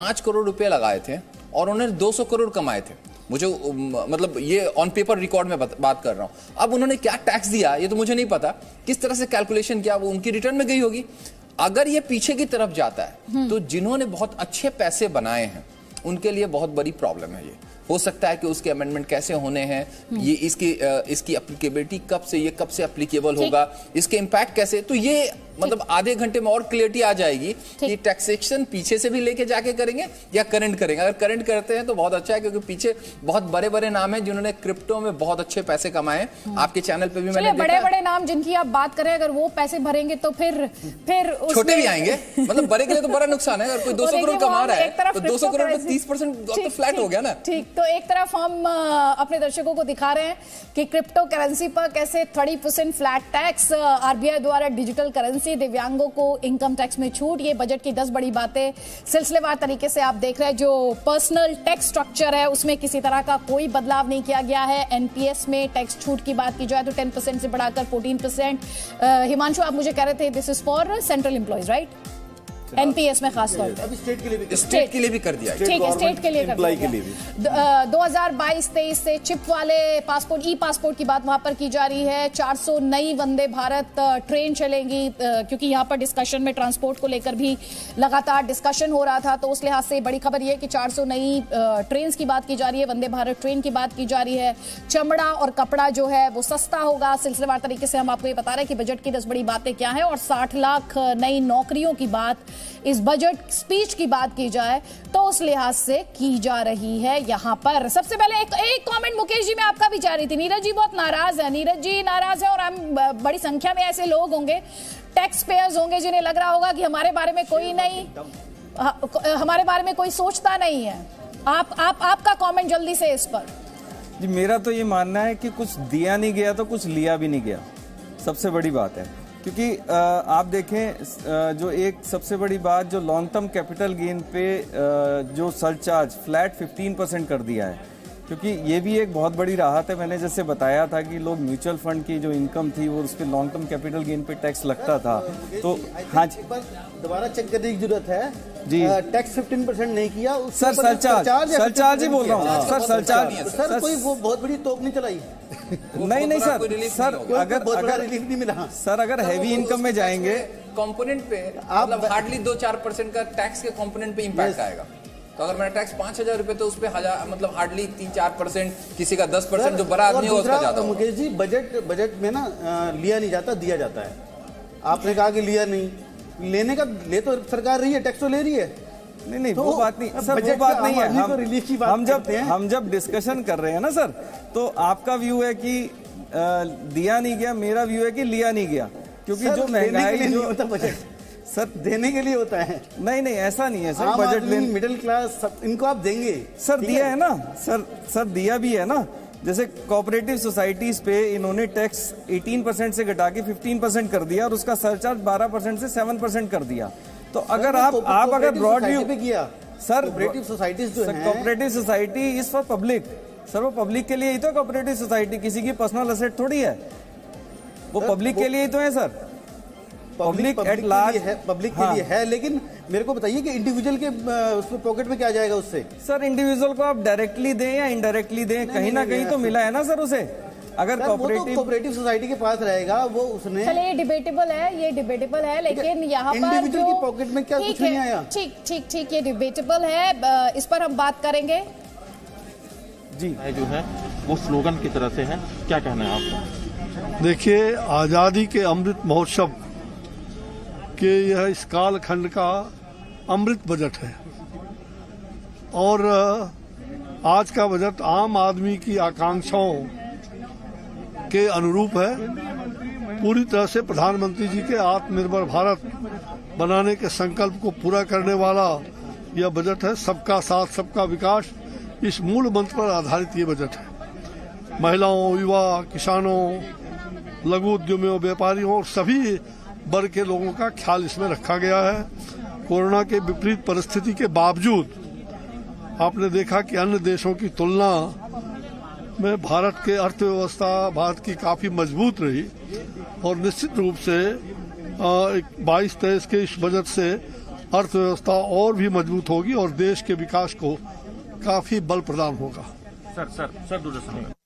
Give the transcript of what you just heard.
5 करोड़ रुपए लगाए थे और उन्होंने 200 करोड़ कमाए थे। मुझे मतलब ये ऑन पेपर रिकॉर्ड में बात कर रहा हूं। अब उन्होंने क्या टैक्स दिया ये तो मुझे नहीं पता, किस तरह से कैलकुलेशन किया, वो उनकी रिटर्न में गई होगी। अगर ये पीछे की तरफ जाता है तो जिन्होंने बहुत अच्छे पैसे बनाए हैं उनके लिए बहुत बड़ी प्रॉब्लम है। ये हो सकता है कि उसके अमेंडमेंट कैसे होने हैं, ये इसकी एप्लीकेबिलिटी कब से एप्लीकेबल होगा, इसके इंपैक्ट कैसे, तो ये मतलब आधे घंटे में और क्लियरिटी आ जाएगी कि टैक्सेशन पीछे से भी लेके जाके करेंगे या करंट करेंगे। अगर करंट करते हैं तो बहुत अच्छा है, क्योंकि पीछे बहुत बड़े बड़े नाम हैं जिन्होंने क्रिप्टो में बहुत अच्छे पैसे कमाए हैं। आपके चैनल पे भी मैंने देखा बड़े बड़े नाम जिनकी आप बात करें, अगर वो पैसे भरेंगे तो फिर छोटे भी आएंगे। मतलब बड़े के लिए तो बड़ा नुकसान है। अगर कोई 200 करोड़ कमा रहा है तो 200 करोड़ में 30% तो फ्लैट हो गया ना। ठीक, तो एक तरफ हम अपने दर्शकों को दिखा रहे हैं कि क्रिप्टो करेंसी पर कैसे 30% फ्लैट टैक्स, आरबीआई द्वारा डिजिटल करेंसी, दिव्यांगों को इनकम टैक्स में छूट, ये बजट की 10 बड़ी बातें सिलसिलेवार तरीके से आप देख रहे हैं। जो पर्सनल टैक्स स्ट्रक्चर है उसमें किसी तरह का कोई बदलाव नहीं किया गया है। एनपीएस में टैक्स छूट की बात की जाए तो 10% से बढ़ाकर 14%। हिमांशु, आप मुझे कह रहे थे this is for central employees, right? NPS में खास तौर पे स्टेट के लिए भी कर दिया। ठीक है, स्टेट के लिए कर दिया। 2022-23 से चिप वाले पासपोर्ट, ई पासपोर्ट की बात वहां पर की जा रही है। 400 नई वंदे भारत ट्रेन चलेंगी, क्योंकि यहां पर डिस्कशन में ट्रांसपोर्ट को लेकर भी लगातार डिस्कशन हो रहा था, तो उस लिहाज से बड़ी खबर यह कि 400 नई ट्रेन की बात की जा रही है, वंदे भारत ट्रेन की बात की जा रही है। चमड़ा और कपड़ा जो है वो सस्ता होगा। सिलसिलेवार तरीके से हम आपको ये बता रहे हैं कि बजट की 10 बड़ी बातें क्या है, और 60 लाख नई नौकरियों की बात इस बजट स्पीच की बात की जाए तो उस लिहाज से की जा रही है। यहां पर सबसे पहले एक कमेंट मुकेश जी मैं आपका भी चाह रही थी। नीरज जी बहुत नाराज है, नीरज जी नाराज है, और हम बड़ी संख्या में ऐसे लोग होंगे, टैक्स पेयर्स होंगे, जिन्हें लग रहा होगा कि हमारे बारे में कोई नहीं, हमारे बारे में कोई सोचता नहीं है। आपका कमेंट जल्दी से इस पर। जी, मेरा तो ये मानना है कि कुछ दिया नहीं गया तो कुछ लिया भी नहीं गया, सबसे बड़ी बात है। क्योंकि आप देखें, जो एक सबसे बड़ी बात, जो लॉन्ग टर्म कैपिटल गेन पे जो सरचार्ज फ्लैट 15% कर दिया है, क्योंकि ये भी एक बहुत बड़ी राहत है। मैंने जैसे बताया था कि लोग म्यूचुअल फंड की जो इनकम थी वो उस पर लॉन्ग टर्म कैपिटल गेन पे टैक्स लगता था, तो हाँ जी, दोबारा चेक करने की जरूरत है जी। टैक्स 15% नहीं किया सर, सरचार्ज ही बोल रहा हूँ सर, सरचार्ज। सर कोई वो बहुत बड़ी तोप नहीं चलाई। नहीं सर, अगर रिलीफ नहीं मिला सर, अगर हैवी इनकम में जाएंगे कंपोनेंट पे मतलब हार्डली 2-4% का टैक्स के कंपोनेंट पे इंपैक्ट आएगा। तो अगर मेरा टैक्स 5,000 रुपए तो उस पे मतलब हार्डली 3-4%, किसी का 10%, जो बड़ा आदमी होगा उसका ज्यादा। मुकेश जी, बजट में ना लिया नहीं जाता, दिया जाता है। आपने कहा कि लिया नहीं, लेने का ले तो सरकार रही है, टैक्स तो ले रही है। नहीं तो वो बात नहीं सर, वो बात नहीं है। हम जब डिस्कशन कर रहे हैं ना सर, तो आपका व्यू है कि दिया नहीं गया, मेरा व्यू है कि लिया नहीं गया, क्योंकि जो महंगाई जो होता बजट सर देने के लिए होता है। नहीं ऐसा नहीं है सर। बजट मिडिल क्लास इनको आप देंगे सर, दिया है ना सर, दिया भी है ना। जैसे कोऑपरेटिव सोसाइटीज पे इन्होंने टैक्स 18% से घटा के 15% कर दिया, और उसका सरचार्ज 12% से 7% कर दिया। तो अगर आप अगर ब्रॉड व्यू पे किया सर, कोऑपरेटिव सोसाइटीज जो है, cooperative society is for public sir, वो पब्लिक के लिए ही तो कोऑपरेटिव सोसाइटी, किसी की पर्सनल एसेट थोड़ी है, वो पब्लिक के लिए ही तो है सर। पब्लिक एट लार्ज है, पब्लिक के लिए है। लेकिन मेरे को बताइए कि इंडिविजुअल के उसमें पॉकेट में क्या जाएगा उससे? सर, इंडिविजुअल को आप डायरेक्टली दें या इनडायरेक्टली दें, कहीं ना कहीं तो मिला है ना सर उसे। अगर कोऑपरेटिव सोसाइटी के पास रहेगा वो उसने, चलिए ये डिबेटेबल है, लेकिन यहाँ पर इंडिविजुअल की पॉकेट में क्या कुछ नहीं आया। ठीक, ये डिबेटेबल है, इस पर हम बात करेंगे जी। जो है वो स्लोगन की तरह से है, क्या कहना है आपका? देखिए, आजादी के अमृत महोत्सव के यह इस कालखंड का अमृत बजट है, और आज का बजट आम आदमी की आकांक्षाओं के अनुरूप है। पूरी तरह से प्रधानमंत्री जी के आत्मनिर्भर भारत बनाने के संकल्प को पूरा करने वाला यह बजट है। सबका साथ, सबका विकास, इस मूल मंत्र पर आधारित ये बजट है। महिलाओं, युवा, किसानों, लघु उद्यमियों, व्यापारियों और सभी वर्ग के लोगों का ख्याल इसमें रखा गया है। कोरोना के विपरीत परिस्थिति के बावजूद आपने देखा कि अन्य देशों की तुलना में भारत के अर्थव्यवस्था भारत की काफी मजबूत रही, और निश्चित रूप से 22-23 के इस बजट से अर्थव्यवस्था और भी मजबूत होगी और देश के विकास को काफी बल प्रदान होगा। सर दूरदर्शन